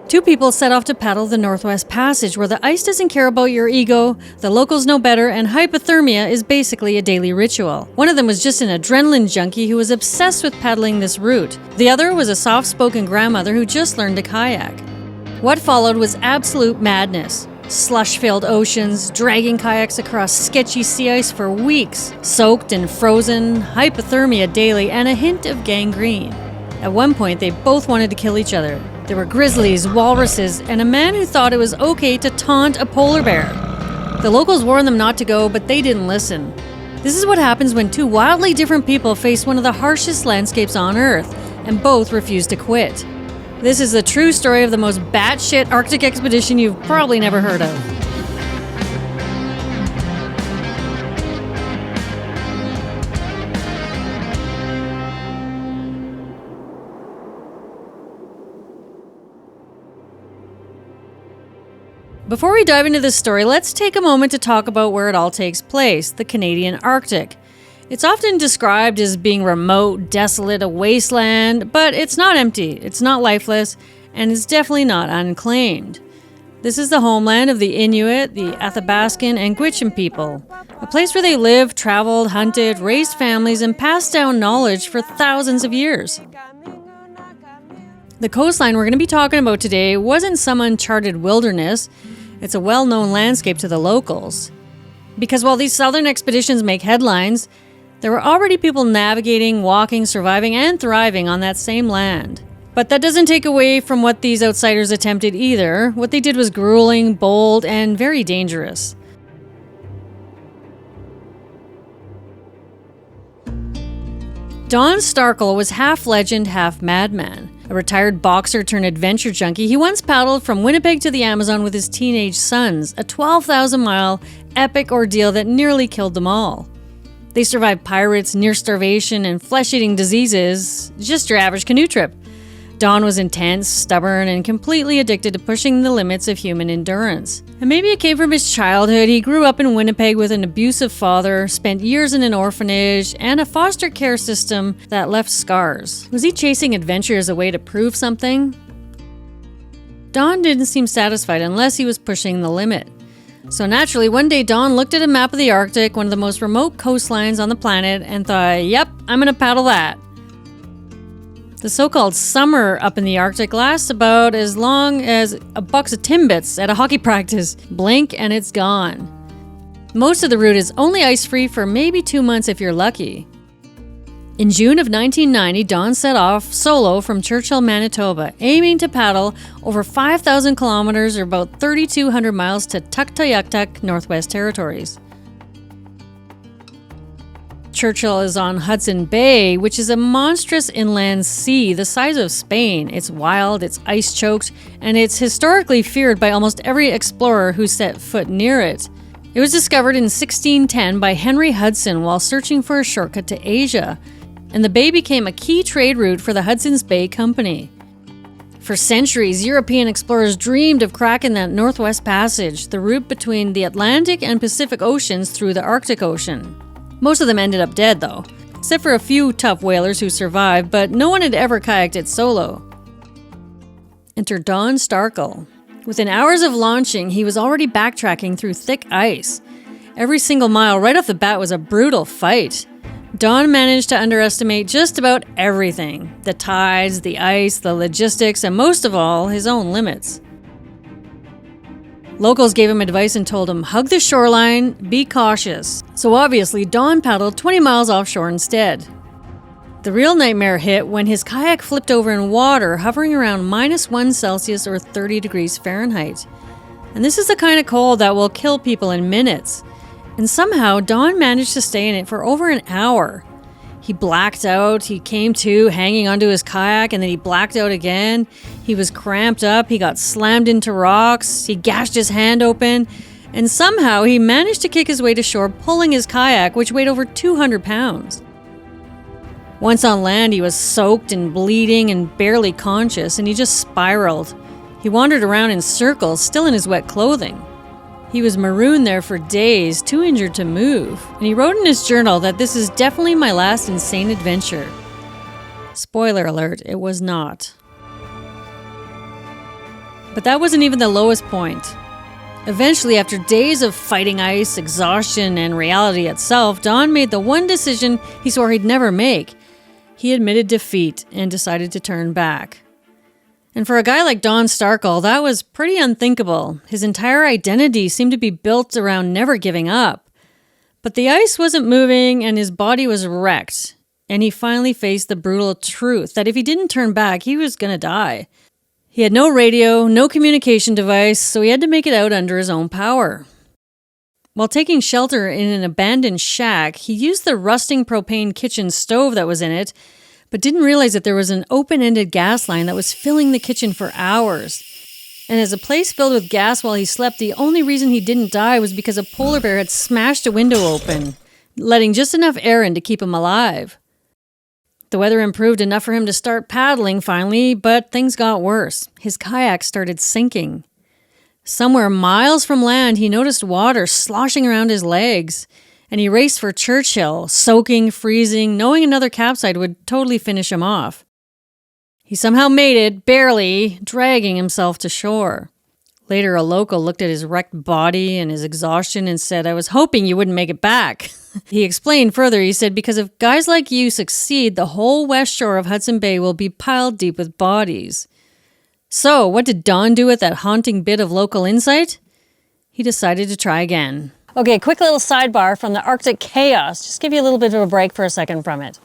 Two people set off to paddle the Northwest Passage, where the ice doesn't care about your ego, the locals know better, and hypothermia is basically a daily ritual. One of them was just an adrenaline junkie who was obsessed with paddling this route. The other was a soft-spoken grandmother who just learned to kayak. What followed was absolute madness. Slush-filled oceans, dragging kayaks across sketchy sea ice for weeks, soaked and frozen, hypothermia daily, and a hint of gangrene. At one point, they both wanted to kill each other. There were grizzlies, walruses, and a man who thought it was okay to taunt a polar bear. The locals warned them not to go, but they didn't listen. This is what happens when two wildly different people face one of the harshest landscapes on Earth, and both refuse to quit. This is the true story of the most batshit Arctic expedition you've probably never heard of. Before we dive into this story, let's take a moment to talk about where it all takes place, the Canadian Arctic. It's often described as being remote, desolate, a wasteland, but it's not empty, it's not lifeless, and it's definitely not unclaimed. This is the homeland of the Inuit, the Athabaskan, and Gwich'in people, a place where they lived, traveled, hunted, raised families, and passed down knowledge for thousands of years. The coastline we're going to be talking about today wasn't some uncharted wilderness. It's a well-known landscape to the locals. Because while these southern expeditions make headlines, there were already people navigating, walking, surviving, and thriving on that same land. But that doesn't take away from what these outsiders attempted either. What they did was grueling, bold, and very dangerous. Don Starkle was half legend, half madman. A retired boxer turned adventure junkie, he once paddled from Winnipeg to the Amazon with his teenage sons, a 12,000-mile epic ordeal that nearly killed them all. They survived pirates, near starvation, and flesh-eating diseases, just your average canoe trip. Don was intense, stubborn, and completely addicted to pushing the limits of human endurance. And maybe it came from his childhood. He grew up in Winnipeg with an abusive father, spent years in an orphanage, and a foster care system that left scars. Was he chasing adventure as a way to prove something? Don didn't seem satisfied unless he was pushing the limit. So naturally, one day Don looked at a map of the Arctic, one of the most remote coastlines on the planet, and thought, yep, I'm gonna paddle that. The so-called summer up in the Arctic lasts about as long as a box of Timbits at a hockey practice. Blink and it's gone. Most of the route is only ice-free for maybe 2 months if you're lucky. In June of 1990, Don set off solo from Churchill, Manitoba, aiming to paddle over 5,000 kilometers or about 3,200 miles to Tuktoyaktuk, Northwest Territories. Churchill is on Hudson Bay, which is a monstrous inland sea the size of Spain. It's wild, it's ice-choked, and it's historically feared by almost every explorer who set foot near it. It was discovered in 1610 by Henry Hudson while searching for a shortcut to Asia, and the bay became a key trade route for the Hudson's Bay Company. For centuries, European explorers dreamed of cracking that Northwest Passage, the route between the Atlantic and Pacific Oceans through the Arctic Ocean. Most of them ended up dead, though, except for a few tough whalers who survived, but no one had ever kayaked it solo. Enter Don Starkle. Within hours of launching, he was already backtracking through thick ice. Every single mile right off the bat was a brutal fight. Don managed to underestimate just about everything: the tides, the ice, the logistics, and most of all, his own limits. Locals gave him advice and told him, hug the shoreline, be cautious. So obviously, Don paddled 20 miles offshore instead. The real nightmare hit when his kayak flipped over in water, hovering around -1 Celsius or 30 degrees Fahrenheit. And this is the kind of cold that will kill people in minutes. And somehow, Don managed to stay in it for over an hour. He blacked out, he came to hanging onto his kayak, and then he blacked out again. He was cramped up, he got slammed into rocks, he gashed his hand open, and somehow he managed to kick his way to shore, pulling his kayak, which weighed over 200 pounds. Once on land, he was soaked and bleeding and barely conscious, and he just spiraled. He wandered around in circles, still in his wet clothing. He was marooned there for days, too injured to move, and he wrote in his journal that this is definitely my last insane adventure. Spoiler alert, it was not. But that wasn't even the lowest point. Eventually, after days of fighting ice, exhaustion, and reality itself, Don made the one decision he swore he'd never make. He admitted defeat and decided to turn back. And for a guy like Don Starkle, that was pretty unthinkable. His entire identity seemed to be built around never giving up. But the ice wasn't moving and his body was wrecked. And he finally faced the brutal truth that if he didn't turn back, he was going to die. He had no radio, no communication device, so he had to make it out under his own power. While taking shelter in an abandoned shack, he used the rusting propane kitchen stove that was in it, but didn't realize that there was an open-ended gas line that was filling the kitchen for hours. And as a place filled with gas while he slept, the only reason he didn't die was because a polar bear had smashed a window open, letting just enough air in to keep him alive. The weather improved enough for him to start paddling finally, but things got worse. His kayak started sinking. Somewhere miles from land, he noticed water sloshing around his legs, and he raced for Churchill, soaking, freezing, knowing another capside would totally finish him off. He somehow made it, barely, dragging himself to shore. Later, a local looked at his wrecked body and his exhaustion and said, "I was hoping you wouldn't make it back." He explained further, he said, "Because if guys like you succeed, the whole west shore of Hudson Bay will be piled deep with bodies." So, what did Don do with that haunting bit of local insight? He decided to try again. Okay, quick little sidebar from the Arctic chaos. Just give you a little bit of a break for a second from it.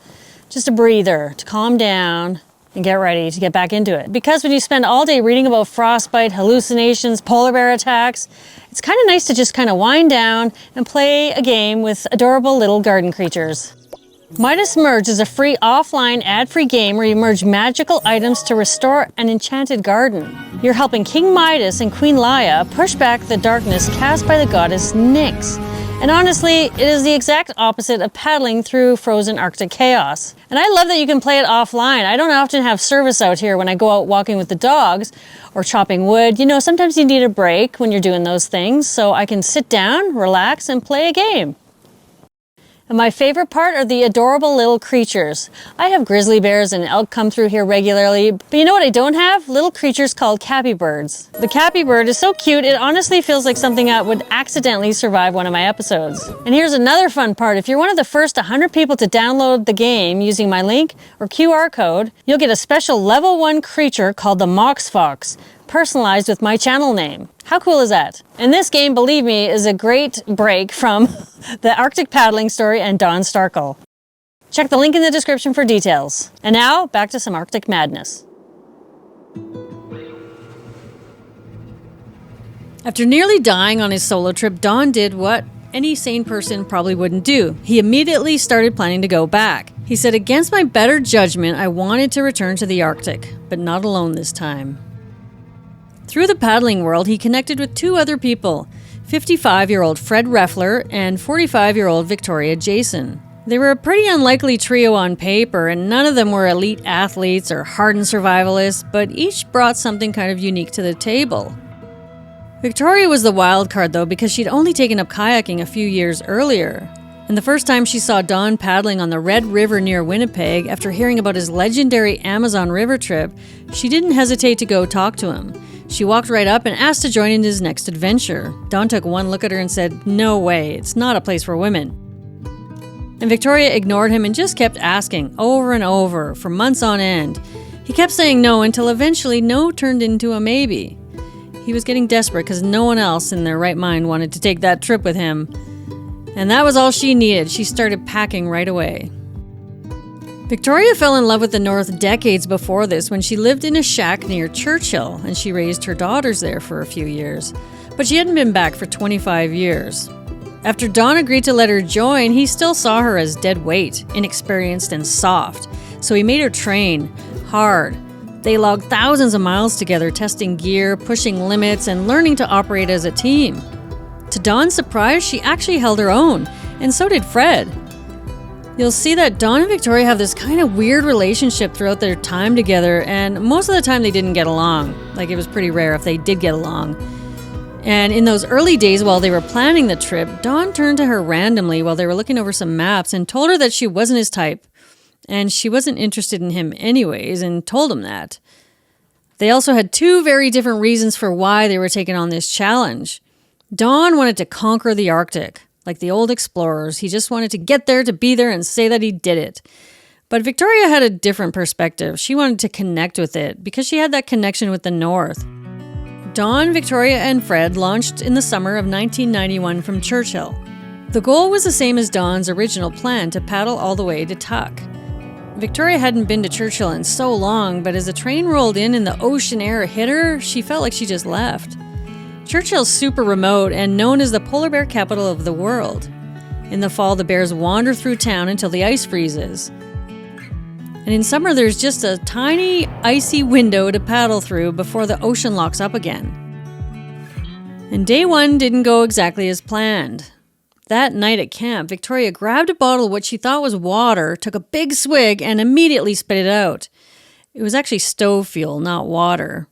Just a breather to calm down and get ready to get back into it. Because when you spend all day reading about frostbite, hallucinations, polar bear attacks, it's kind of nice to just kind of wind down and play a game with adorable little garden creatures. Midas Merge is a free offline ad-free game where you merge magical items to restore an enchanted garden. You're helping King Midas and Queen Laia push back the darkness cast by the goddess Nyx. And honestly, it is the exact opposite of paddling through frozen Arctic chaos. And I love that you can play it offline. I don't often have service out here when I go out walking with the dogs or chopping wood. You know, sometimes you need a break when you're doing those things, so I can sit down, relax, and play a game. And my favorite part are the adorable little creatures. I have grizzly bears and elk come through here regularly, but you know what I don't have? Little creatures called cappy birds. The cappy bird is so cute, it honestly feels like something that would accidentally survive one of my episodes. And here's another fun part. If you're one of the first 100 people to download the game using my link or QR code, you'll get a special level 1 creature called the Mox Fox, personalized with my channel name. How cool is that? And this game, believe me, is a great break from the Arctic paddling story and Don Starkle. Check the link in the description for details. And now, back to some Arctic madness. After nearly dying on his solo trip, Don did what any sane person probably wouldn't do. He immediately started planning to go back. He said, "Against my better judgment, I wanted to return to the Arctic, but not alone this time." Through the paddling world, he connected with two other people, 55-year-old Fred Reffler and 45-year-old Victoria Jason. They were a pretty unlikely trio on paper, and none of them were elite athletes or hardened survivalists, but each brought something kind of unique to the table. Victoria was the wild card, though, because she'd only taken up kayaking a few years earlier. And the first time she saw Don paddling on the Red River near Winnipeg after hearing about his legendary Amazon River trip, she didn't hesitate to go talk to him. She walked right up and asked to join in his next adventure. Don took one look at her and said, "No way, it's not a place for women." And Victoria ignored him and just kept asking, over and over, for months on end. He kept saying no until eventually no turned into a maybe. He was getting desperate because no one else in their right mind wanted to take that trip with him. And that was all she needed. She started packing right away. Victoria fell in love with the North decades before this when she lived in a shack near Churchill, and she raised her daughters there for a few years. But she hadn't been back for 25 years. After Don agreed to let her join, he still saw her as dead weight, inexperienced and soft. So he made her train hard. They logged thousands of miles together, testing gear, pushing limits, and learning to operate as a team. To Don's surprise, she actually held her own, and so did Fred. You'll see that Don and Victoria have this kind of weird relationship throughout their time together, and most of the time they didn't get along. Like, it was pretty rare if they did get along. And in those early days while they were planning the trip, Don turned to her randomly while they were looking over some maps and told her that she wasn't his type. And she wasn't interested in him anyways, and told him that. They also had two very different reasons for why they were taking on this challenge. Don wanted to conquer the Arctic. Like the old explorers, he just wanted to get there to be there and say that he did it. But Victoria had a different perspective. She wanted to connect with it because she had that connection with the North. Don, Victoria, and Fred launched in the summer of 1991 from Churchill. The goal was the same as Don's original plan, to paddle all the way to Tuck. Victoria hadn't been to Churchill in so long, but as the train rolled in and the ocean air hit her, she felt like she just left. Churchill's super remote and known as the polar bear capital of the world. In the fall, the bears wander through town until the ice freezes. And in summer, there's just a tiny, icy window to paddle through before the ocean locks up again. And day one didn't go exactly as planned. That night at camp, Victoria grabbed a bottle of what she thought was water, took a big swig, and immediately spit it out. It was actually stove fuel, not water.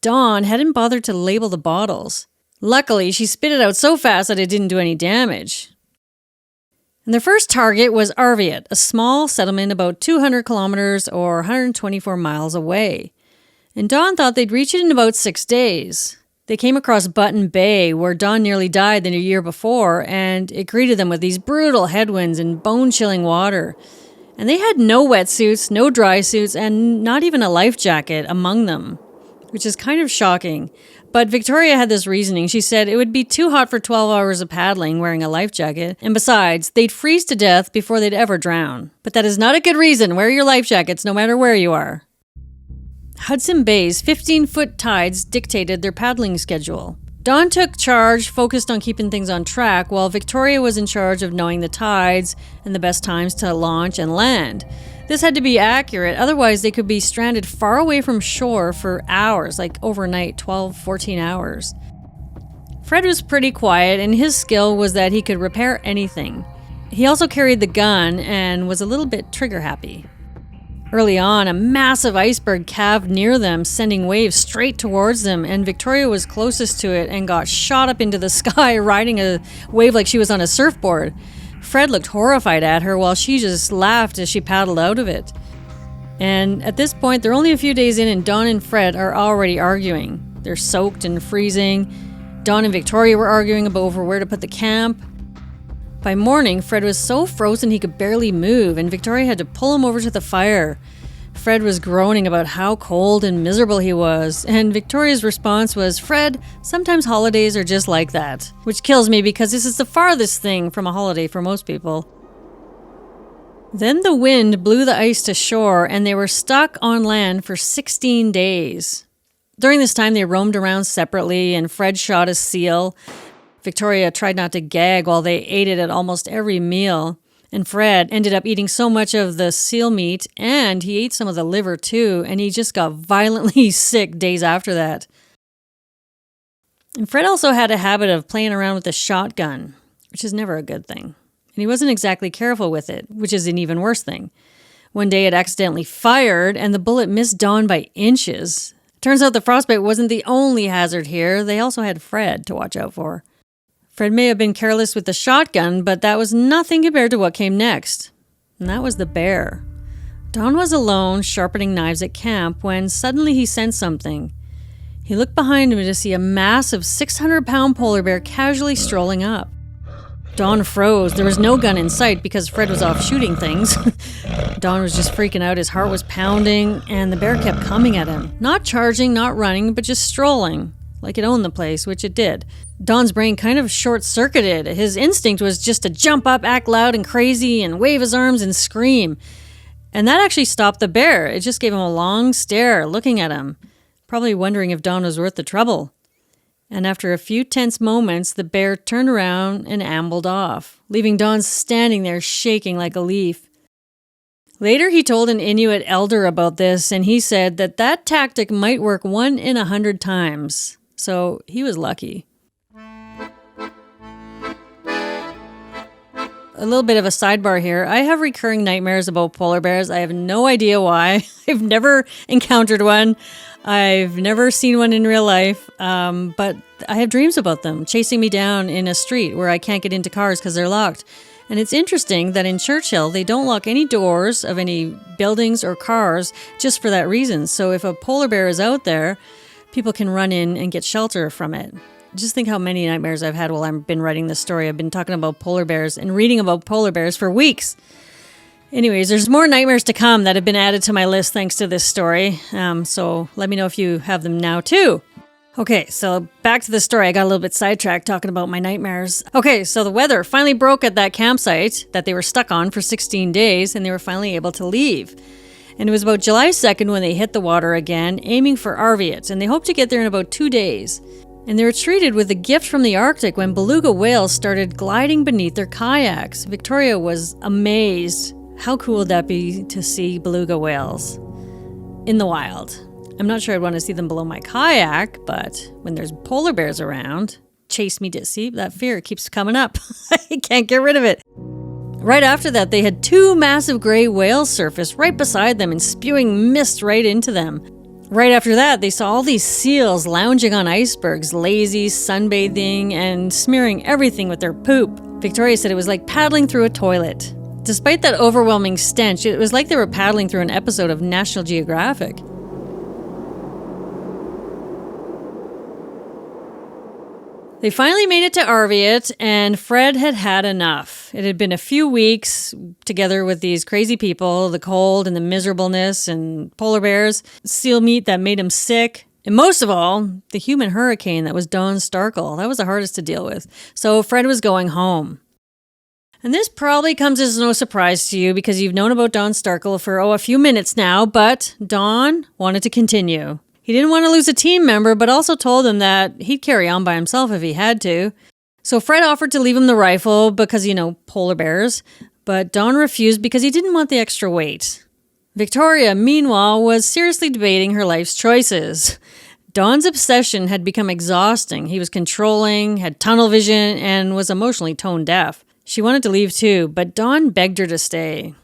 Dawn hadn't bothered to label the bottles. Luckily, she spit it out so fast that it didn't do any damage. And their first target was Arviat, a small settlement about 200 kilometers or 124 miles away. And Dawn thought they'd reach it in about 6 days. They came across Button Bay, where Dawn nearly died the year before, and it greeted them with these brutal headwinds and bone-chilling water. And they had no wetsuits, no dry suits, and not even a life jacket among them, which is kind of shocking. But Victoria had this reasoning. She said it would be too hot for 12 hours of paddling wearing a life jacket, and besides, they'd freeze to death before they'd ever drown. But that is not a good reason. Wear your life jackets no matter where you are. Hudson Bay's 15-foot tides dictated their paddling schedule. Dawn took charge, focused on keeping things on track, while Victoria was in charge of knowing the tides and the best times to launch and land. This had to be accurate, otherwise they could be stranded far away from shore for hours, like overnight, 12, 14 hours. Fred was pretty quiet, and his skill was that he could repair anything. He also carried the gun and was a little bit trigger happy. Early on, a massive iceberg calved near them, sending waves straight towards them, and Victoria was closest to it and got shot up into the sky, riding a wave like she was on a surfboard. Fred looked horrified at her while she just laughed as she paddled out of it. And at this point, they're only a few days in, and Dawn and Fred are already arguing. They're soaked and freezing. Dawn and Victoria were arguing over where to put the camp. By morning, Fred was so frozen he could barely move, and Victoria had to pull him over to the fire. Fred was groaning about how cold and miserable he was, and Victoria's response was, "Fred, sometimes holidays are just like that," which kills me because this is the farthest thing from a holiday for most people. Then the wind blew the ice to shore, and they were stuck on land for 16 days. During this time, they roamed around separately, and Fred shot a seal. Victoria tried not to gag while they ate it at almost every meal. And Fred ended up eating so much of the seal meat, and he ate some of the liver too, and he just got violently sick days after that. And Fred also had a habit of playing around with a shotgun, which is never a good thing. And he wasn't exactly careful with it, which is an even worse thing. One day it accidentally fired, and the bullet missed Dawn by inches. Turns out the frostbite wasn't the only hazard here. They also had Fred to watch out for. Fred may have been careless with the shotgun, but that was nothing compared to what came next. And that was the bear. Don was alone, sharpening knives at camp, when suddenly he sensed something. He looked behind him to see a massive 600-pound polar bear casually strolling up. Don froze. There was no gun in sight because Fred was off shooting things. Don was just freaking out. His heart was pounding, and the bear kept coming at him. Not charging, not running, but just strolling, like it owned the place, which it did. Don's brain kind of short-circuited. His instinct was just to jump up, act loud and crazy, and wave his arms and scream. And that actually stopped the bear. It just gave him a long stare, looking at him, probably wondering if Don was worth the trouble. And after a few tense moments, the bear turned around and ambled off, leaving Don standing there shaking like a leaf. Later, he told an Inuit elder about this, and he said that tactic might work 1 in 100 times. So he was lucky. A little bit of a sidebar here. I have recurring nightmares about polar bears. I have no idea why. I've never encountered one. I've never seen one in real life. But I have dreams about them chasing me down in a street where I can't get into cars because they're locked. And it's interesting that in Churchill, they don't lock any doors of any buildings or cars just for that reason. So if a polar bear is out there, people can run in and get shelter from it. Just think how many nightmares I've had while I've been writing this story. I've been talking about polar bears and reading about polar bears for weeks. Anyways, there's more nightmares to come that have been added to my list thanks to this story. So let me know if you have them now too. Okay, so back to the story. I got a little bit sidetracked talking about my nightmares. Okay, so the weather finally broke at that campsite that they were stuck on for 16 days, and they were finally able to leave. And it was about July 2nd when they hit the water again, aiming for Arviat, and they hoped to get there in about 2 days. And they were treated with a gift from the Arctic when beluga whales started gliding beneath their kayaks. Victoria was amazed. How cool would that be to see beluga whales in the wild? I'm not sure I'd want to see them below my kayak, but when there's polar bears around, chase me to see, that fear keeps coming up. I can't get rid of it. Right after that, they had 2 massive gray whales surface right beside them and spewing mist right into them. Right after that, they saw all these seals lounging on icebergs, lazy, sunbathing, and smearing everything with their poop. Victoria said it was like paddling through a toilet. Despite that overwhelming stench, it was like they were paddling through an episode of National Geographic. They finally made it to Arviat, and Fred had had enough. It had been a few weeks together with these crazy people, the cold and the miserableness and polar bears, seal meat that made him sick, and most of all, the human hurricane that was Don Starkle. That was the hardest to deal with. So Fred was going home. And this probably comes as no surprise to you because you've known about Don Starkle for, a few minutes now, but Don wanted to continue. He didn't want to lose a team member, but also told him that he'd carry on by himself if he had to. So Fred offered to leave him the rifle because, polar bears, but Don refused because he didn't want the extra weight. Victoria, meanwhile, was seriously debating her life's choices. Don's obsession had become exhausting. He was controlling, had tunnel vision, and was emotionally tone deaf. She wanted to leave too, but Don begged her to stay.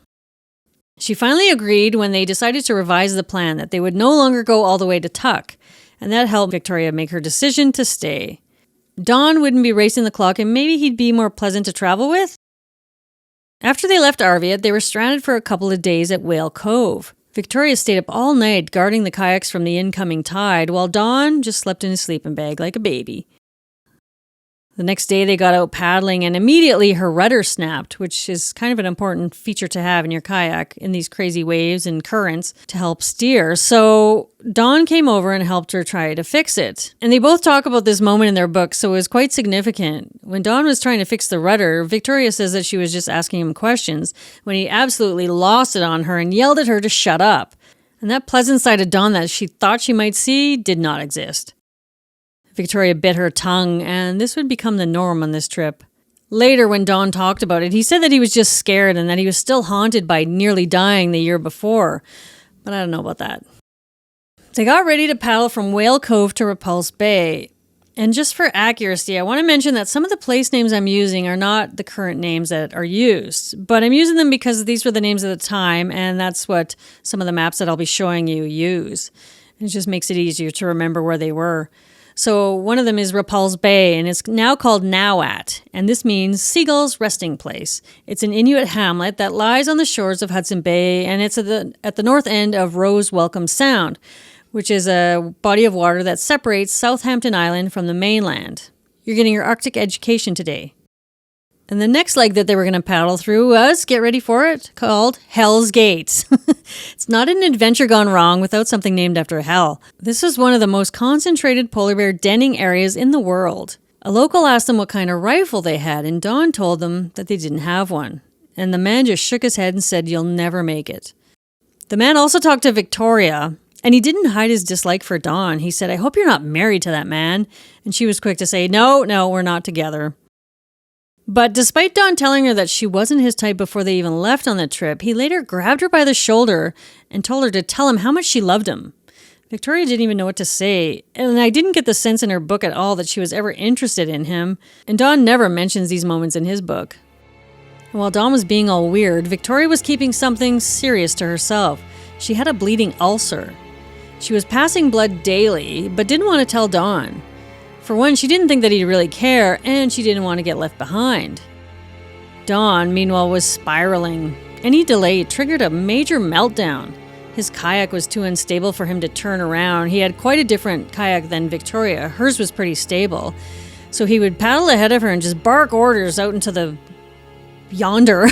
She finally agreed when they decided to revise the plan that they would no longer go all the way to Tuck, and that helped Victoria make her decision to stay. Don wouldn't be racing the clock, and maybe he'd be more pleasant to travel with. After they left Arviat, they were stranded for a couple of days at Whale Cove. Victoria stayed up all night guarding the kayaks from the incoming tide, while Don just slept in his sleeping bag like a baby. The next day they got out paddling and immediately her rudder snapped, which is kind of an important feature to have in your kayak in these crazy waves and currents to help steer. So Don came over and helped her try to fix it. And they both talk about this moment in their book, so it was quite significant. When Don was trying to fix the rudder, Victoria says that she was just asking him questions when he absolutely lost it on her and yelled at her to shut up. And that pleasant side of Don that she thought she might see did not exist. Victoria bit her tongue, and this would become the norm on this trip. Later, when Don talked about it, he said that he was just scared and that he was still haunted by nearly dying the year before. But I don't know about that. They got ready to paddle from Whale Cove to Repulse Bay. And just for accuracy, I want to mention that some of the place names I'm using are not the current names that are used. But I'm using them because these were the names at the time, and that's what some of the maps that I'll be showing you use. It just makes it easier to remember where they were. So one of them is Repulse Bay, and it's now called Nawat, and this means Seagull's Resting Place. It's an Inuit hamlet that lies on the shores of Hudson Bay, and it's at the north end of Rose Welcome Sound, which is a body of water that separates Southampton Island from the mainland. You're getting your Arctic education today. And the next leg that they were going to paddle through was, get ready for it, called Hell's Gate. It's not an adventure gone wrong without something named after hell. This is one of the most concentrated polar bear denning areas in the world. A local asked them what kind of rifle they had, and Don told them that they didn't have one. And the man just shook his head and said, "You'll never make it." The man also talked to Victoria, and he didn't hide his dislike for Don. He said, "I hope you're not married to that man." And she was quick to say, No, we're not together. But despite Don telling her that she wasn't his type before they even left on the trip, he later grabbed her by the shoulder and told her to tell him how much she loved him. Victoria didn't even know what to say, and I didn't get the sense in her book at all that she was ever interested in him, and Don never mentions these moments in his book. And while Don was being all weird, Victoria was keeping something serious to herself. She had a bleeding ulcer. She was passing blood daily, but didn't want to tell Don. For one, she didn't think that he'd really care, and she didn't want to get left behind. Don, meanwhile, was spiraling. Any delay triggered a major meltdown. His kayak was too unstable for him to turn around. He had quite a different kayak than Victoria. Hers was pretty stable. So he would paddle ahead of her and just bark orders out into the yonder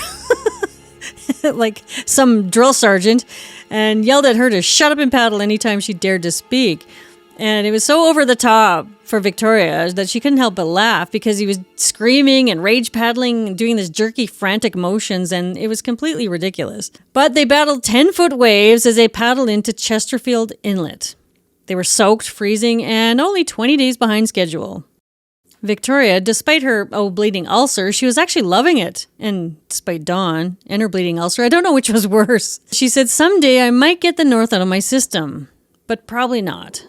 like some drill sergeant, and yelled at her to shut up and paddle anytime she dared to speak. And it was so over the top for Victoria that she couldn't help but laugh, because he was screaming and rage paddling and doing this jerky, frantic motions, and it was completely ridiculous. But they battled 10-foot waves as they paddled into Chesterfield Inlet. They were soaked, freezing, and only 20 days behind schedule. Victoria, despite her bleeding ulcer, she was actually loving it. And despite Dawn and her bleeding ulcer, I don't know which was worse. She said, "Someday I might get the north out of my system, but probably not."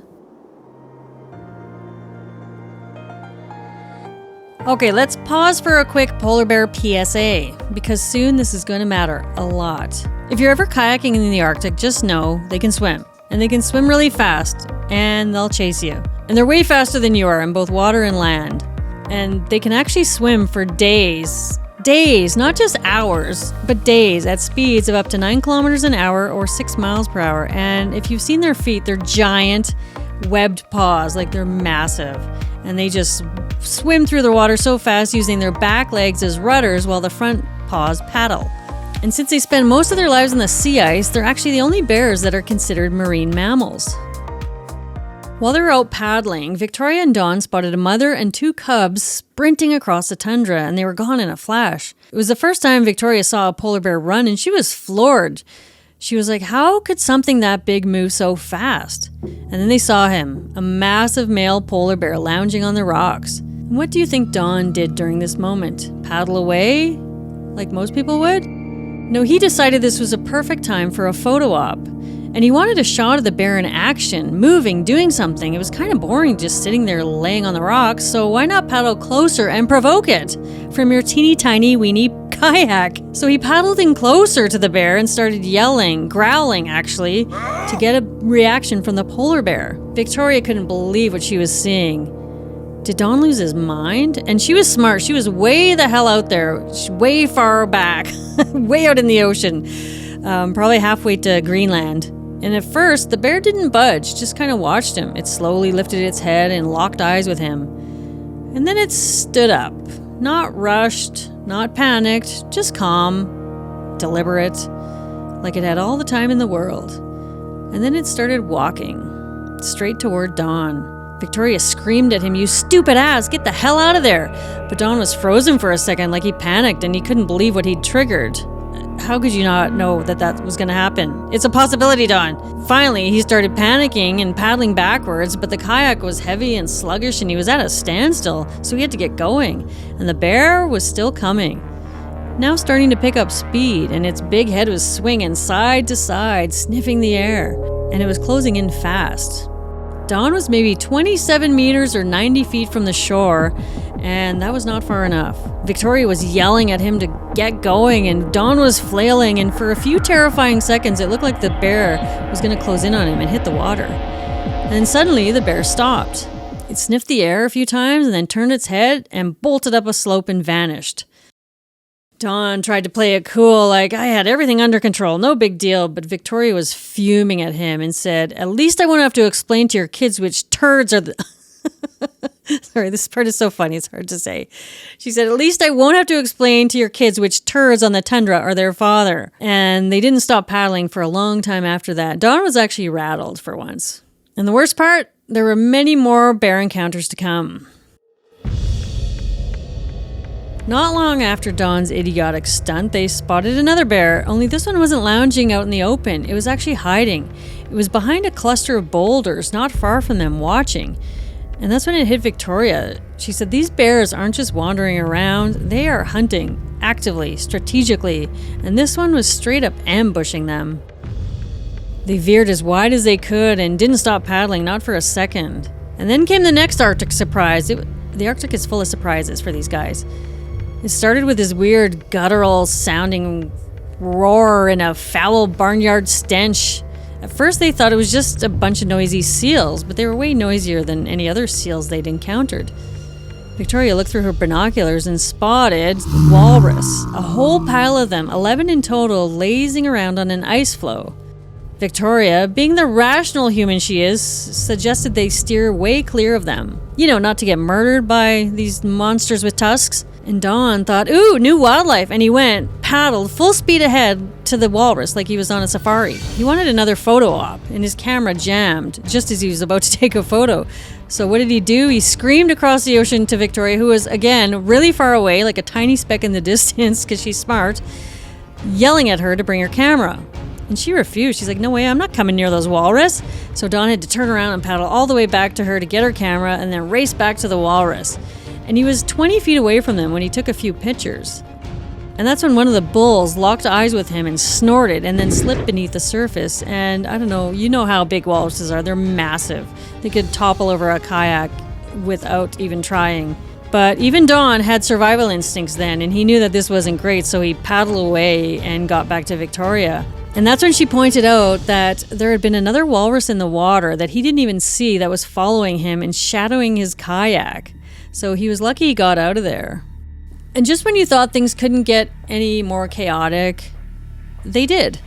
Okay, let's pause for a quick polar bear PSA, because soon this is going to matter a lot. If you're ever kayaking in the Arctic, just know they can swim. And they can swim really fast, and they'll chase you. And they're way faster than you are in both water and land. And they can actually swim for days. Days, not just hours, but days at speeds of up to 9 kilometers an hour or 6 miles per hour. And if you've seen their feet, they're giant webbed paws, like they're massive. And they just swim through the water so fast using their back legs as rudders while the front paws paddle. And since they spend most of their lives on the sea ice, they're actually the only bears that are considered marine mammals. While they were out paddling, Victoria and Dawn spotted a mother and 2 cubs sprinting across the tundra, and they were gone in a flash. It was the first time Victoria saw a polar bear run, and she was floored. She was like, how could something that big move so fast? And then they saw him, a massive male polar bear lounging on the rocks. And what do you think Dawn did during this moment? Paddle away? Like most people would? No, he decided this was a perfect time for a photo op. And he wanted a shot of the bear in action, moving, doing something. It was kind of boring just sitting there laying on the rocks, so why not paddle closer and provoke it from your teeny tiny weeny kayak? So he paddled in closer to the bear and started yelling, growling actually, to get a reaction from the polar bear. Victoria couldn't believe what she was seeing. Did Don lose his mind? And she was smart. She was way the hell out there, way far back, way out in the ocean, probably halfway to Greenland. And at first, the bear didn't budge, just kind of watched him. It slowly lifted its head and locked eyes with him. And then it stood up. Not rushed, not panicked, just calm, deliberate, like it had all the time in the world. And then it started walking, straight toward Dawn. Victoria screamed at him, "You stupid ass, get the hell out of there!" But Dawn was frozen for a second, like he panicked and he couldn't believe what he'd triggered. How could you not know that was going to happen? It's a possibility, Don. Finally, he started panicking and paddling backwards, but the kayak was heavy and sluggish and he was at a standstill, so he had to get going. And the bear was still coming, now starting to pick up speed, and its big head was swinging side to side, sniffing the air, and it was closing in fast. Don was maybe 27 meters or 90 feet from the shore, and that was not far enough. Victoria was yelling at him to get going, and Don was flailing, and for a few terrifying seconds, it looked like the bear was going to close in on him and hit the water. And then suddenly, the bear stopped. It sniffed the air a few times and then turned its head and bolted up a slope and vanished. Don tried to play it cool, like, I had everything under control, no big deal, but Victoria was fuming at him and said, "At least I won't have to explain to your kids which turds are the..." Sorry, this part is so funny, it's hard to say. She said, "At least I won't have to explain to your kids which turds on the tundra are their father." And they didn't stop paddling for a long time after that. Don was actually rattled for once. And the worst part, there were many more bear encounters to come. Not long after Don's idiotic stunt, they spotted another bear, only this one wasn't lounging out in the open. It was actually hiding. It was behind a cluster of boulders, not far from them, watching. And that's when it hit Victoria. She said, "These bears aren't just wandering around, they are hunting, actively, strategically, and this one was straight up ambushing them." They veered as wide as they could and didn't stop paddling, not for a second. And then came the next Arctic surprise. The Arctic is full of surprises for these guys. It started with this weird guttural sounding roar and a foul barnyard stench. At first they thought it was just a bunch of noisy seals, but they were way noisier than any other seals they'd encountered. Victoria looked through her binoculars and spotted walrus, a whole pile of them, 11 in total, lazing around on an ice floe. Victoria, being the rational human she is, suggested they steer way clear of them. You know, not to get murdered by these monsters with tusks. And Don thought, ooh, new wildlife, and he paddled full speed ahead to the walrus like he was on a safari. He wanted another photo op, and his camera jammed just as he was about to take a photo. So what did he do? He screamed across the ocean to Victoria, who was, again, really far away, like a tiny speck in the distance, because she's smart, yelling at her to bring her camera. And she refused. She's like, no way, I'm not coming near those walrus. So Don had to turn around and paddle all the way back to her to get her camera and then race back to the walrus. And he was 20 feet away from them when he took a few pictures. And that's when one of the bulls locked eyes with him and snorted and then slipped beneath the surface. And I don't know, you know how big walruses are. They're massive. They could topple over a kayak without even trying. But even Don had survival instincts then, and he knew that this wasn't great, so he paddled away and got back to Victoria. And that's when she pointed out that there had been another walrus in the water that he didn't even see that was following him and shadowing his kayak. So he was lucky he got out of there. And just when you thought things couldn't get any more chaotic, they did.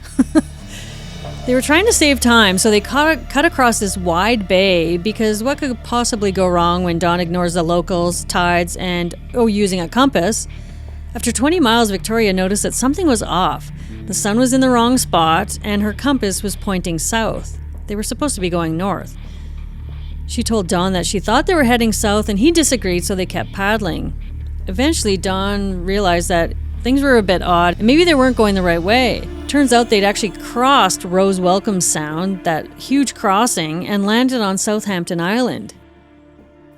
They were trying to save time, so they cut across this wide bay, because what could possibly go wrong when Don ignores the locals, tides, and using a compass? After 20 miles, Victoria noticed that something was off. The sun was in the wrong spot, and her compass was pointing south. They were supposed to be going north. She told Don that she thought they were heading south, and he disagreed, so they kept paddling. Eventually, Don realized that things were a bit odd, and maybe they weren't going the right way. Turns out they'd actually crossed Rose Welcome Sound, that huge crossing, and landed on Southampton Island.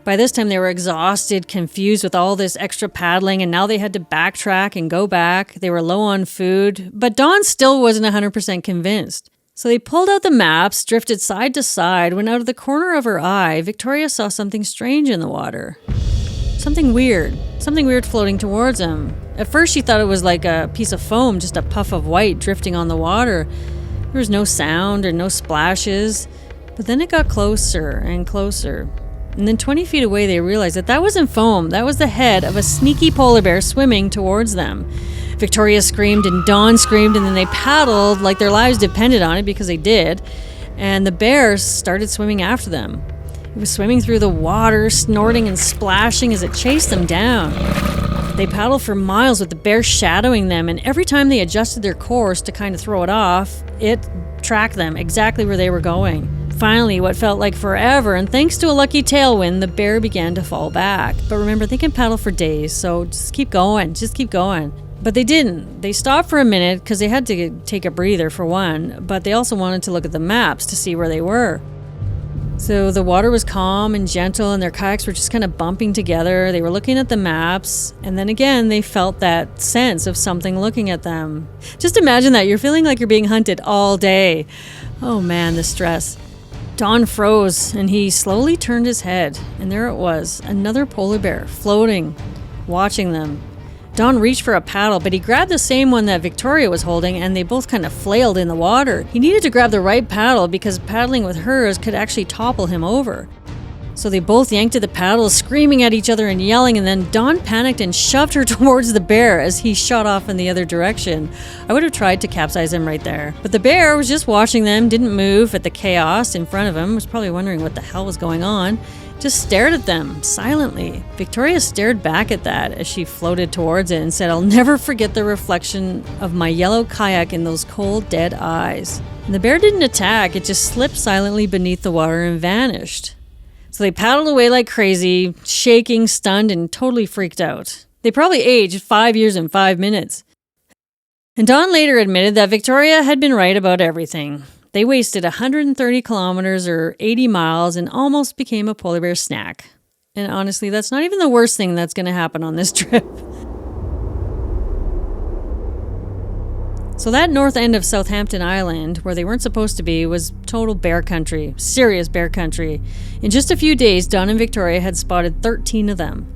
By this time, they were exhausted, confused with all this extra paddling, and now they had to backtrack and go back. They were low on food, but Dawn still wasn't 100% convinced. So they pulled out the maps, drifted side to side, when out of the corner of her eye, Victoria saw something strange in the water. Something weird floating towards them. At first, she thought it was like a piece of foam, just a puff of white drifting on the water. There was no sound or no splashes, but then it got closer and closer. And then 20 feet away, they realized that wasn't foam. That was the head of a sneaky polar bear swimming towards them. Victoria screamed and Dawn screamed, and then they paddled like their lives depended on it, because they did. And the bear started swimming after them. It was swimming through the water, snorting and splashing as it chased them down. They paddled for miles with the bear shadowing them, and every time they adjusted their course to kind of throw it off, it tracked them exactly where they were going. Finally, what felt like forever, and thanks to a lucky tailwind, the bear began to fall back. But remember, they can paddle for days, so just keep going. But they didn't. They stopped for a minute because they had to take a breather for one, but they also wanted to look at the maps to see where they were. So the water was calm and gentle, and their kayaks were just kind of bumping together. They were looking at the maps, and then again, they felt that sense of something looking at them. Just imagine that. You're feeling like you're being hunted all day. Oh man, the stress. Don froze, and he slowly turned his head, and there it was, another polar bear, floating, watching them. Don reached for a paddle, but he grabbed the same one that Victoria was holding, and they both kind of flailed in the water. He needed to grab the right paddle because paddling with hers could actually topple him over. So they both yanked at the paddles, screaming at each other and yelling, and then Don panicked and shoved her towards the bear as he shot off in the other direction. I would have tried to capsize him right there. But the bear was just watching them, didn't move at the chaos in front of him, was probably wondering what the hell was going on. Just stared at them, silently. Victoria stared back at that as she floated towards it and said, "I'll never forget the reflection of my yellow kayak in those cold, dead eyes." And the bear didn't attack, it just slipped silently beneath the water and vanished. So they paddled away like crazy, shaking, stunned, and totally freaked out. They probably aged 5 years and 5 minutes. And Don later admitted that Victoria had been right about everything. They wasted 130 kilometers or 80 miles and almost became a polar bear snack. And honestly, that's not even the worst thing that's going to happen on this trip. So that north end of Southampton Island, where they weren't supposed to be, was total bear country, serious bear country. In just a few days, Don and Victoria had spotted 13 of them.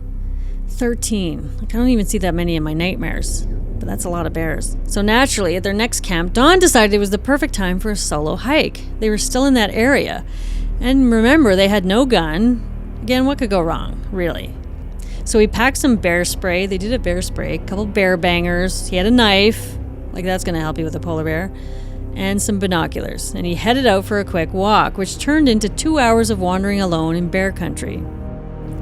13. Like, I don't even see that many in my nightmares, but that's a lot of bears. So naturally, at their next camp, Don decided it was the perfect time for a solo hike. They were still in that area. And remember, they had no gun. Again, what could go wrong, really? So he packed some bear spray. They did a bear spray, a couple bear bangers. He had a knife, like that's going to help you with a polar bear, and some binoculars. And he headed out for a quick walk, which turned into 2 hours of wandering alone in bear country.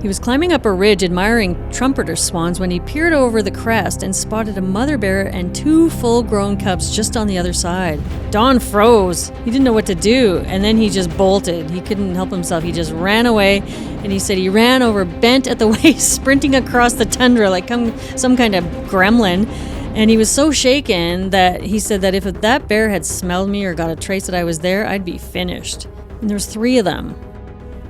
He was climbing up a ridge admiring trumpeter swans when he peered over the crest and spotted a mother bear and 2 full-grown cubs just on the other side. Don froze. He didn't know what to do, and then he just bolted. He couldn't help himself. He just ran away, and he said he ran over, bent at the waist, sprinting across the tundra like some kind of gremlin. And he was so shaken that he said that if that bear had smelled me or got a trace that I was there, I'd be finished. And there was 3 of them.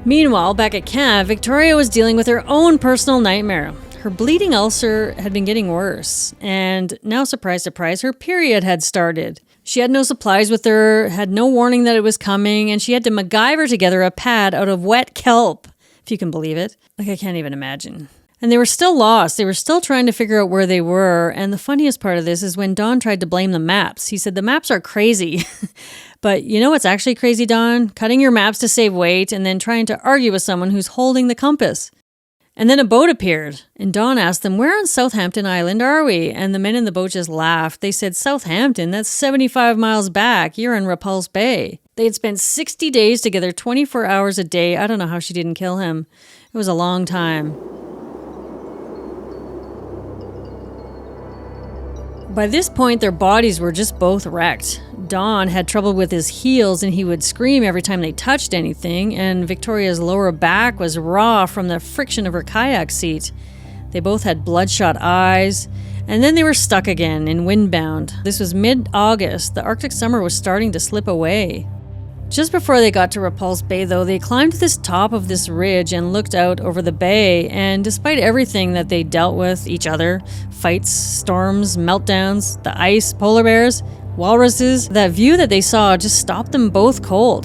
Meanwhile, back at camp, Victoria was dealing with her own personal nightmare. Her bleeding ulcer had been getting worse, and now, surprise, surprise, her period had started. She had no supplies with her, had no warning that it was coming, and she had to MacGyver together a pad out of wet kelp, if you can believe it. Like, I can't even imagine. And they were still lost. They were still trying to figure out where they were, and the funniest part of this is when Don tried to blame the maps. He said, the maps are crazy. But you know what's actually crazy, Don? Cutting your maps to save weight and then trying to argue with someone who's holding the compass. And then a boat appeared, and Don asked them, where on Southampton Island are we? And the men in the boat just laughed. They said, Southampton? That's 75 miles back. You're in Repulse Bay. They had spent 60 days together, 24 hours a day. I don't know how she didn't kill him. It was a long time. By this point, their bodies were just both wrecked. Don had trouble with his heels and he would scream every time they touched anything, and Victoria's lower back was raw from the friction of her kayak seat. They both had bloodshot eyes, and then they were stuck again in windbound. This was mid-August. The Arctic summer was starting to slip away. Just before they got to Repulse Bay, though, they climbed to this top of this ridge and looked out over the bay, and despite everything that they dealt with, each other, fights, storms, meltdowns, the ice, polar bears, walruses, that view that they saw just stopped them both cold.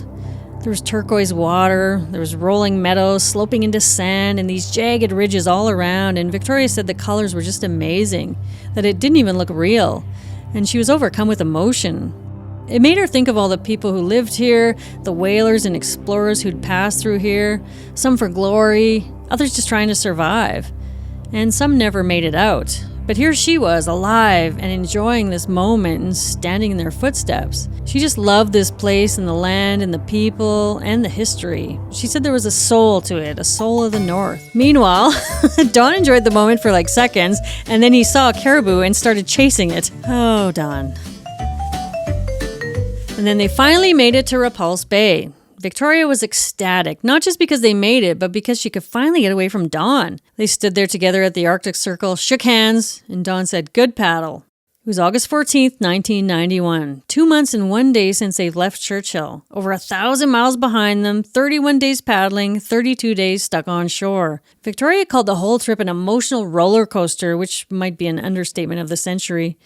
There was turquoise water, there was rolling meadows sloping into sand, and these jagged ridges all around, and Victoria said the colors were just amazing, that it didn't even look real, and she was overcome with emotion. It made her think of all the people who lived here, the whalers and explorers who'd passed through here, some for glory, others just trying to survive. And some never made it out. But here she was, alive and enjoying this moment and standing in their footsteps. She just loved this place and the land and the people and the history. She said there was a soul to it, a soul of the north. Meanwhile, Don enjoyed the moment for like seconds, and then he saw a caribou and started chasing it. Oh, Don. And then they finally made it to Repulse Bay. Victoria was ecstatic, not just because they made it, but because she could finally get away from Don. They stood there together at the Arctic Circle, shook hands, and Don said, good paddle. It was August 14th, 1991. 2 months and 1 day since they left Churchill. Over 1,000 miles behind them, 31 days paddling, 32 days stuck on shore. Victoria called the whole trip an emotional roller coaster, which might be an understatement of the century.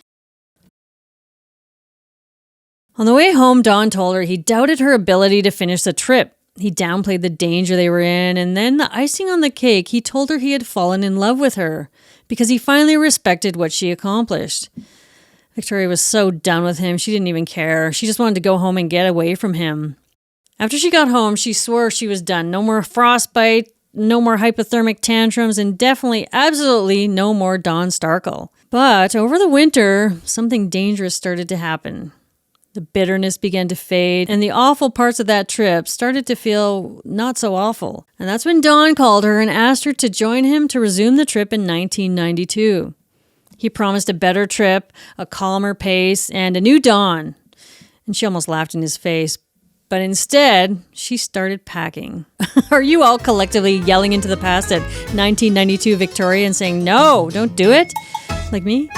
On the way home, Don told her he doubted her ability to finish the trip. He downplayed the danger they were in, and then the icing on the cake, he told her he had fallen in love with her because he finally respected what she accomplished. Victoria was so done with him, she didn't even care. She just wanted to go home and get away from him. After she got home, she swore she was done. No more frostbite, no more hypothermic tantrums, and definitely, absolutely no more Don Starkle. But over the winter, something dangerous started to happen. The bitterness began to fade, and the awful parts of that trip started to feel not so awful. And that's when Don called her and asked her to join him to resume the trip in 1992. He promised a better trip, a calmer pace, and a new Don. And she almost laughed in his face. But instead, she started packing. Are you all collectively yelling into the past at 1992 Victoria and saying, no, don't do it? Like me?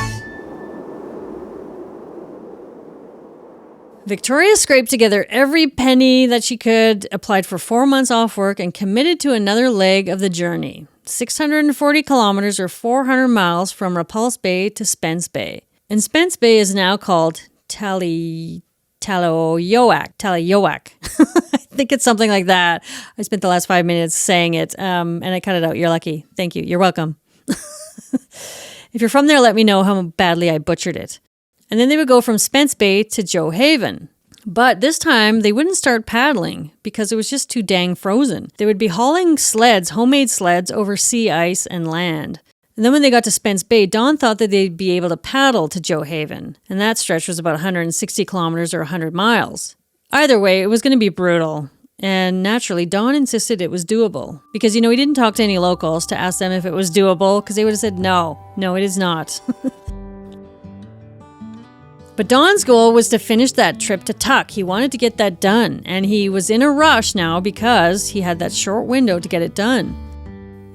Victoria scraped together every penny that she could, applied for 4 months off work, and committed to another leg of the journey. 640 kilometers or 400 miles from Repulse Bay to Spence Bay. And Spence Bay is now called Talioak. I think it's something like that. I spent the last 5 minutes saying it, and I cut it out. You're lucky. Thank you. You're welcome. If you're from there, let me know how badly I butchered it. And then they would go from Spence Bay to Joe Haven. But this time, they wouldn't start paddling because it was just too dang frozen. They would be hauling sleds, homemade sleds, over sea ice and land. And then when they got to Spence Bay, Dawn thought that they'd be able to paddle to Joe Haven. And that stretch was about 160 kilometers or 100 miles. Either way, it was going to be brutal. And naturally, Dawn insisted it was doable. Because, he didn't talk to any locals to ask them if it was doable, because they would have said, no, it is not. But Don's goal was to finish that trip to Tuck. He wanted to get that done, and he was in a rush now because he had that short window to get it done.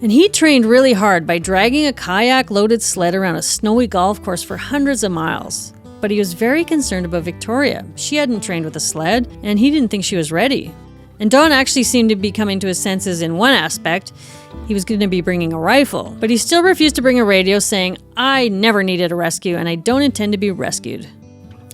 And he trained really hard by dragging a kayak-loaded sled around a snowy golf course for hundreds of miles. But he was very concerned about Victoria. She hadn't trained with a sled, and he didn't think she was ready. And Don actually seemed to be coming to his senses in one aspect. He was going to be bringing a rifle, but he still refused to bring a radio, saying, "I never needed a rescue, and I don't intend to be rescued."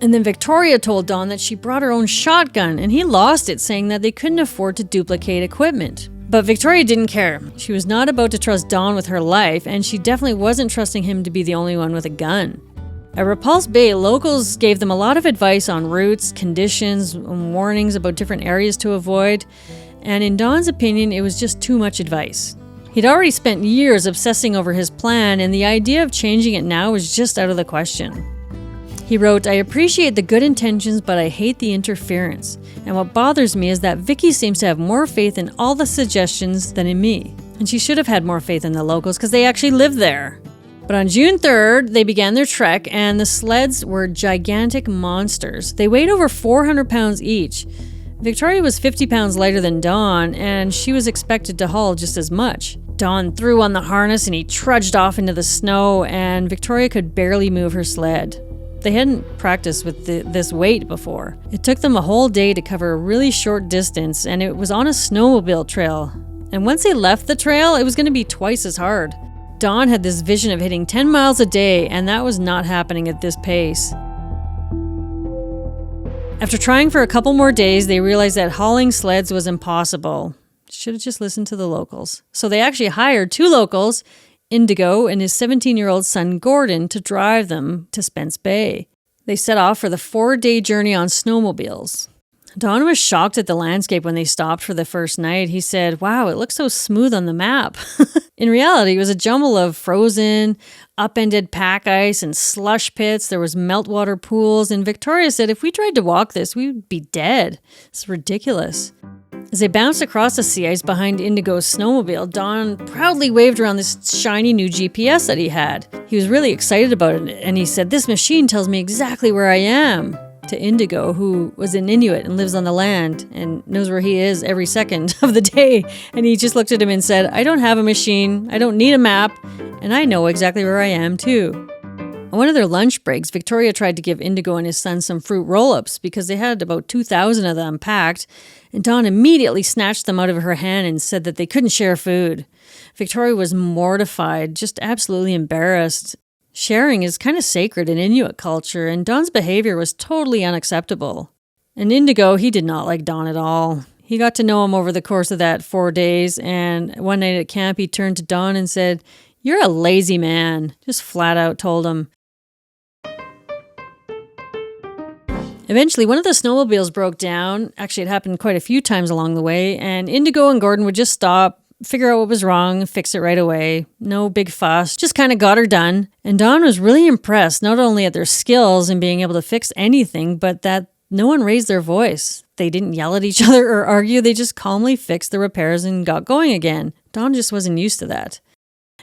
And then Victoria told Don that she brought her own shotgun, and he lost it, saying that they couldn't afford to duplicate equipment. But Victoria didn't care. She was not about to trust Don with her life, and she definitely wasn't trusting him to be the only one with a gun. At Repulse Bay, locals gave them a lot of advice on routes, conditions, and warnings about different areas to avoid, and in Don's opinion, it was just too much advice. He'd already spent years obsessing over his plan, and the idea of changing it now was just out of the question. He wrote, "I appreciate the good intentions, but I hate the interference. And what bothers me is that Vicky seems to have more faith in all the suggestions than in me. And she should have had more faith in the locals because they actually live there." But on June 3rd, they began their trek, and the sleds were gigantic monsters. They weighed over 400 pounds each. Victoria was 50 pounds lighter than Dawn, and she was expected to haul just as much. Dawn threw on the harness, and he trudged off into the snow, and Victoria could barely move her sled. They hadn't practiced with this weight before. It took them a whole day to cover a really short distance, and it was on a snowmobile trail. And once they left the trail, it was going to be twice as hard. Dawn had this vision of hitting 10 miles a day, and that was not happening at this pace. After trying for a couple more days, they realized that hauling sleds was impossible. Should have just listened to the locals. So they actually hired 2 locals, Indigo and his 17-year-old son Gordon, to drive them to Spence Bay. They set off for the 4-day journey on snowmobiles. Don was shocked at the landscape when they stopped for the first night. He said, "Wow, it looks so smooth on the map." In reality, it was a jumble of frozen, upended pack ice and slush pits. There was meltwater pools, and Victoria said, "If we tried to walk this, we would be dead. It's ridiculous." As they bounced across the sea ice behind Indigo's snowmobile, Don proudly waved around this shiny new GPS that he had. He was really excited about it, and he said, "This machine tells me exactly where I am," to Indigo, who was an Inuit and lives on the land and knows where he is every second of the day. And he just looked at him and said, "I don't have a machine, I don't need a map, and I know exactly where I am too." On one of their lunch breaks, Victoria tried to give Indigo and his son some fruit roll-ups because they had about 2,000 of them packed, and Dawn immediately snatched them out of her hand and said that they couldn't share food. Victoria was mortified, just absolutely embarrassed. Sharing is kind of sacred in Inuit culture, and Dawn's behavior was totally unacceptable. And Indigo, he did not like Dawn at all. He got to know him over the course of that 4 days, and one night at camp, he turned to Dawn and said, "You're a lazy man," just flat out told him. Eventually, one of the snowmobiles broke down. Actually, it happened quite a few times along the way, and Indigo and Gordon would just stop, figure out what was wrong, fix it right away. No big fuss, just kind of got her done. And Dawn was really impressed, not only at their skills in being able to fix anything, but that no one raised their voice. They didn't yell at each other or argue, they just calmly fixed the repairs and got going again. Dawn just wasn't used to that.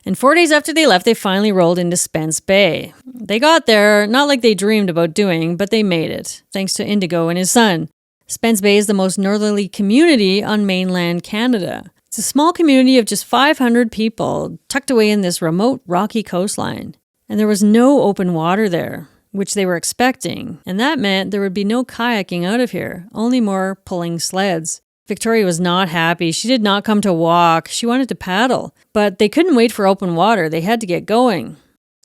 And 4 days after they left, they finally rolled into Spence Bay. They got there, not like they dreamed about doing, but they made it, thanks to Indigo and his son. Spence Bay is the most northerly community on mainland Canada. It's a small community of just 500 people, tucked away in this remote, rocky coastline. And there was no open water there, which they were expecting, and that meant there would be no kayaking out of here, only more pulling sleds. Victoria was not happy. She did not come to walk. She wanted to paddle. But they couldn't wait for open water. They had to get going.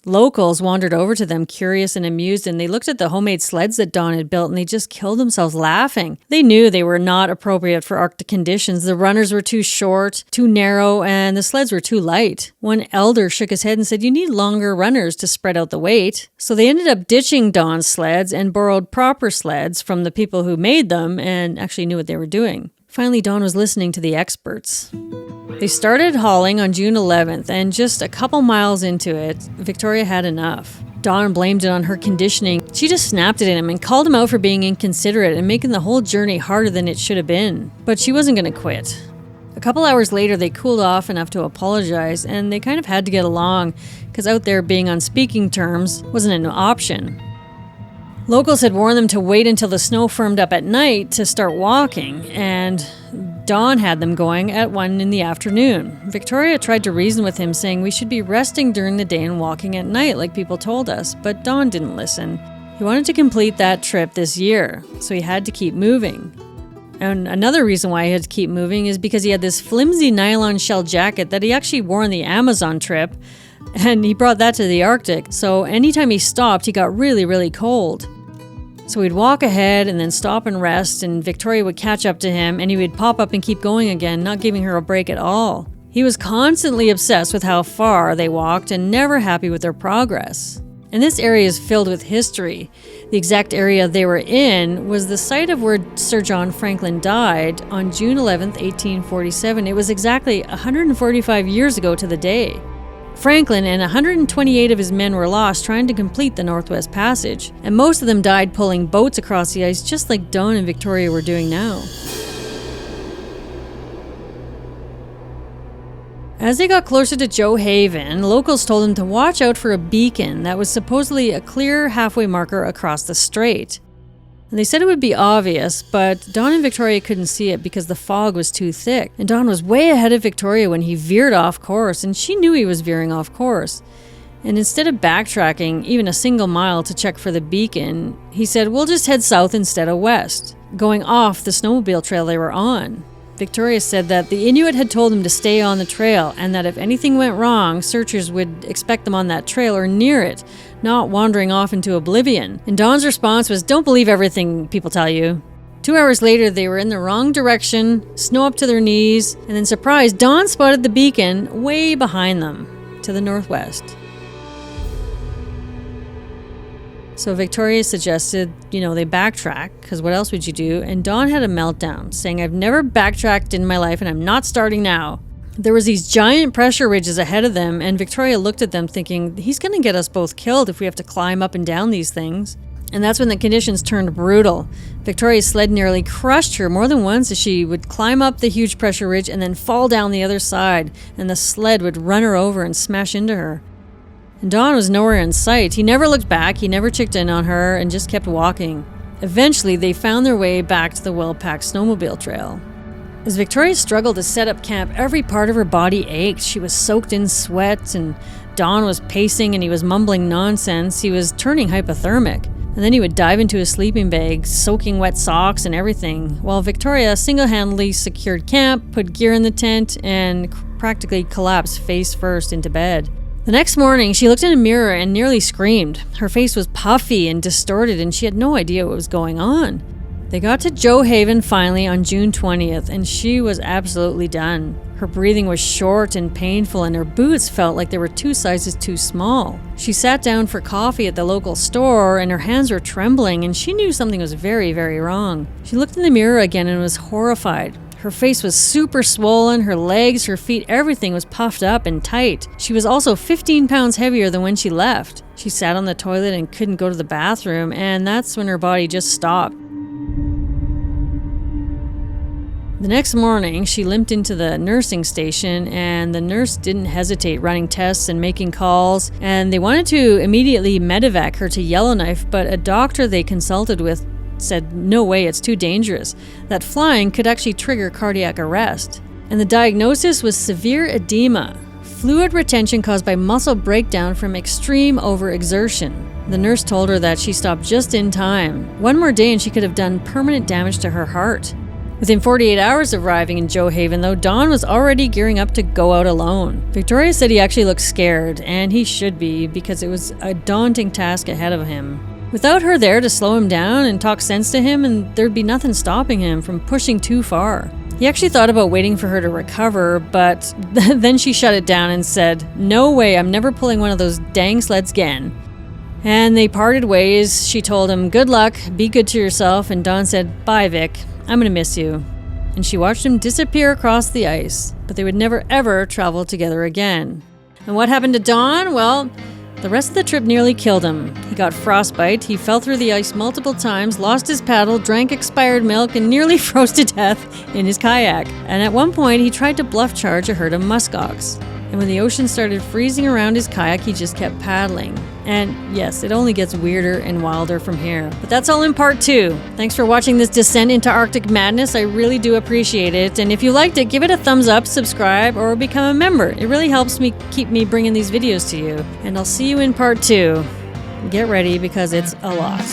Locals wandered over to them, curious and amused, and they looked at the homemade sleds that Dawn had built, and they just killed themselves laughing. They knew they were not appropriate for Arctic conditions. The runners were too short, too narrow, and the sleds were too light. One elder shook his head and said, "You need longer runners to spread out the weight." So they ended up ditching Dawn's sleds and borrowed proper sleds from the people who made them and actually knew what they were doing. Finally, Dawn was listening to the experts. They started hauling on June 11th, and just a couple miles into it, Victoria had enough. Dawn blamed it on her conditioning. She just snapped at him and called him out for being inconsiderate and making the whole journey harder than it should have been. But she wasn't going to quit. A couple hours later, they cooled off enough to apologize, and they kind of had to get along, because out there being on speaking terms wasn't an option. Locals had warned them to wait until the snow firmed up at night to start walking, and Dawn had them going at 1 in the afternoon. Victoria tried to reason with him, saying we should be resting during the day and walking at night like people told us, but Dawn didn't listen. He wanted to complete that trip this year, so he had to keep moving. And another reason why he had to keep moving is because he had this flimsy nylon shell jacket that he actually wore on the Amazon trip, and he brought that to the Arctic, so anytime he stopped, he got really, really cold. So he'd walk ahead and then stop and rest, and Victoria would catch up to him, and he would pop up and keep going again, not giving her a break at all. He was constantly obsessed with how far they walked and never happy with their progress. And this area is filled with history. The exact area they were in was the site of where Sir John Franklin died on June 11th, 1847. It was exactly 145 years ago to the day. Franklin and 128 of his men were lost trying to complete the Northwest Passage, and most of them died pulling boats across the ice just like Dawn and Victoria were doing now. As they got closer to Joe Haven, locals told them to watch out for a beacon that was supposedly a clear halfway marker across the strait. And they said it would be obvious, but Dawn and Victoria couldn't see it because the fog was too thick. And Dawn was way ahead of Victoria when he veered off course, and she knew he was veering off course. And instead of backtracking even a single mile to check for the beacon, he said, "We'll just head south instead of west," going off the snowmobile trail they were on. Victoria said that the Inuit had told them to stay on the trail, and that if anything went wrong, searchers would expect them on that trail or near it, not wandering off into oblivion. And Dawn's response was, "Don't believe everything people tell you." 2 hours later, they were in the wrong direction, snow up to their knees, and then surprised, Dawn spotted the beacon way behind them, to the northwest. So Victoria suggested, they backtrack, because what else would you do? And Dawn had a meltdown, saying, "I've never backtracked in my life, and I'm not starting now." There was these giant pressure ridges ahead of them, and Victoria looked at them thinking, he's going to get us both killed if we have to climb up and down these things. And that's when the conditions turned brutal. Victoria's sled nearly crushed her more than once as she would climb up the huge pressure ridge and then fall down the other side, and the sled would run her over and smash into her. And Dawn was nowhere in sight. He never looked back, he never checked in on her, and just kept walking. Eventually, they found their way back to the well-packed snowmobile trail. As Victoria struggled to set up camp, every part of her body ached. She was soaked in sweat, and Dawn was pacing and he was mumbling nonsense. He was turning hypothermic. And then he would dive into his sleeping bag, soaking wet socks and everything, while Victoria single-handedly secured camp, put gear in the tent, and practically collapsed face first into bed. The next morning, she looked in a mirror and nearly screamed. Her face was puffy and distorted, and she had no idea what was going on. They got to Joe Haven finally on June 20th, and she was absolutely done. Her breathing was short and painful, and her boots felt like they were 2 sizes too small. She sat down for coffee at the local store, and her hands were trembling, and she knew something was very, very wrong. She looked in the mirror again and was horrified. Her face was super swollen, her legs, her feet, everything was puffed up and tight. She was also 15 pounds heavier than when she left. She sat on the toilet and couldn't go to the bathroom, and that's when her body just stopped. The next morning, she limped into the nursing station, and the nurse didn't hesitate running tests and making calls, and they wanted to immediately medevac her to Yellowknife, but a doctor they consulted with said, "No way, it's too dangerous. That flying could actually trigger cardiac arrest." And the diagnosis was severe edema, fluid retention caused by muscle breakdown from extreme overexertion. The nurse told her that she stopped just in time. One more day and she could have done permanent damage to her heart. Within 48 hours of arriving in Joe Haven, though, Don was already gearing up to go out alone. Victoria said he actually looked scared, and he should be, because it was a daunting task ahead of him. Without her there to slow him down and talk sense to him, and there'd be nothing stopping him from pushing too far. He actually thought about waiting for her to recover, but then she shut it down and said, "No way, I'm never pulling one of those dang sleds again." And they parted ways. She told him, "Good luck, be good to yourself," and Don said, "Bye, Vic. I'm gonna miss you." And she watched him disappear across the ice, but they would never ever travel together again. And what happened to Don? Well, the rest of the trip nearly killed him. He got frostbite, he fell through the ice multiple times, lost his paddle, drank expired milk, and nearly froze to death in his kayak. And at one point, he tried to bluff charge a herd of muskox. And when the ocean started freezing around his kayak, he just kept paddling. And yes, it only gets weirder and wilder from here. But that's all in part 2. Thanks for watching this descent into Arctic madness. I really do appreciate it. And if you liked it, give it a thumbs up, subscribe, or become a member. It really helps me keep me bringing these videos to you. And I'll see you in part 2. Get ready, because it's a lot.